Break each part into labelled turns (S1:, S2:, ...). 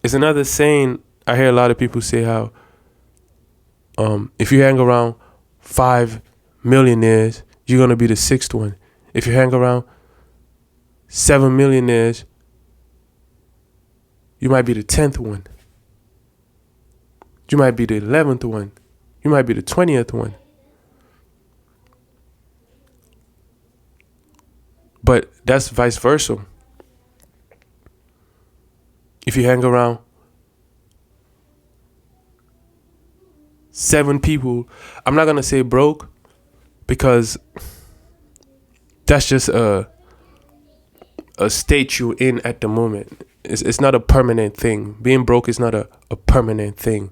S1: It's another saying I hear a lot of people say how if you hang around 5 millionaires, you're gonna be the sixth one. If you hang around 7 millionaires, you might be the 10th one. You might be the 11th one. You might be the 20th one. But that's vice versa. If you hang around 7 people, I'm not gonna say broke, because that's just a state you're in at the moment. It's not a permanent thing. Being broke is not a permanent thing.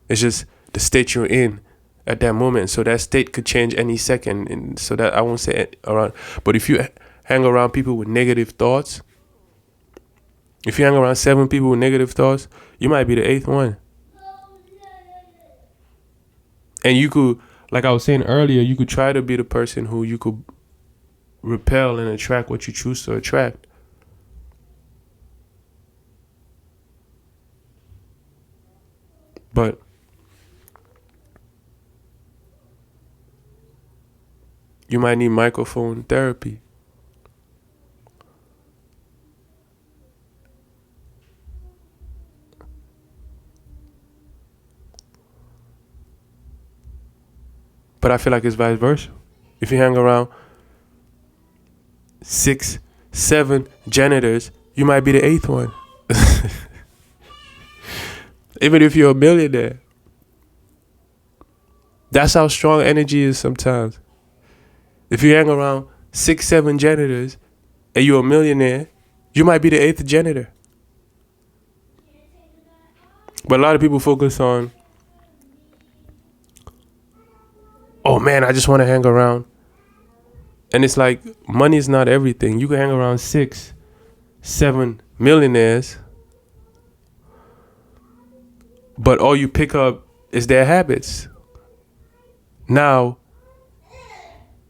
S1: It's just the state you're in at that moment. So that state could change any second. And so that I won't say it around. But if you hang around people with negative thoughts, if you hang around 7 people with negative thoughts, you might be the 8th one. And you could, like I was saying earlier, you could try to be the person who you could repel and attract what you choose to attract. But you might need microphone therapy. But I feel like it's vice versa. If you hang around 6, 7 janitors, you might be the 8th one. Even if you're a millionaire. That's how strong energy is sometimes. If you hang around 6, 7 janitors and you're a millionaire, you might be the 8th janitor. But a lot of people focus on, oh man, I just want to hang around. And it's like, money is not everything. You can hang around 6, 7 millionaires, but all you pick up is their habits. Now,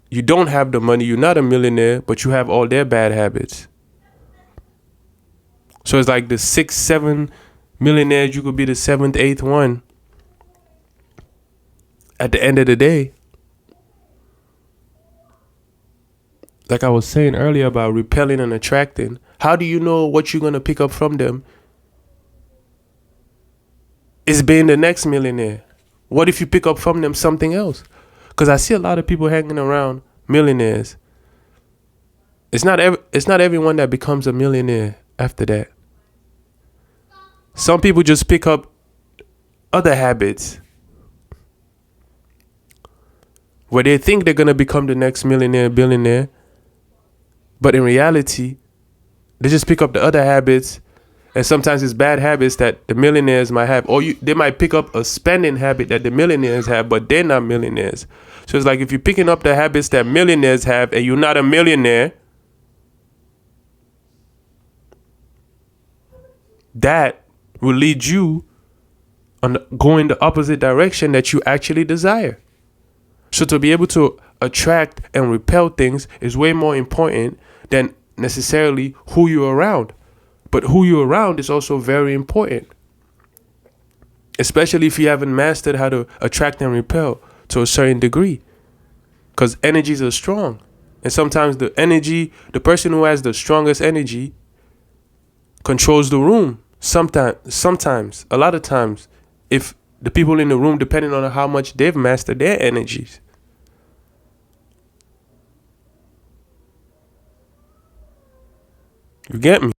S1: you don't have the money, you're not a millionaire, but you have all their bad habits. So it's like the 6, 7 millionaires, you could be the 7th, 8th one. At the end of the day, like I was saying earlier about repelling and attracting, how do you know what you're going to pick up from them is being the next millionaire? What if you pick up from them something else? Because I see a lot of people hanging around millionaires. It's not everyone that becomes a millionaire after that. Some people just pick up other habits where they think they're going to become the next millionaire, billionaire. But in reality, they just pick up the other habits. And sometimes it's bad habits that the millionaires might have. Or they might pick up a spending habit that the millionaires have, but they're not millionaires. So it's like if you're picking up the habits that millionaires have and you're not a millionaire, that will lead you on going the opposite direction that you actually desire. So to be able to attract and repel things is way more important than necessarily who you're around. But who you're around is also very important, especially if you haven't mastered how to attract and repel to a certain degree, because energies are strong. And sometimes the person who has the strongest energy controls the room. Sometimes, a lot of times, if the people in the room, depending on how much they've mastered their energies. You get me?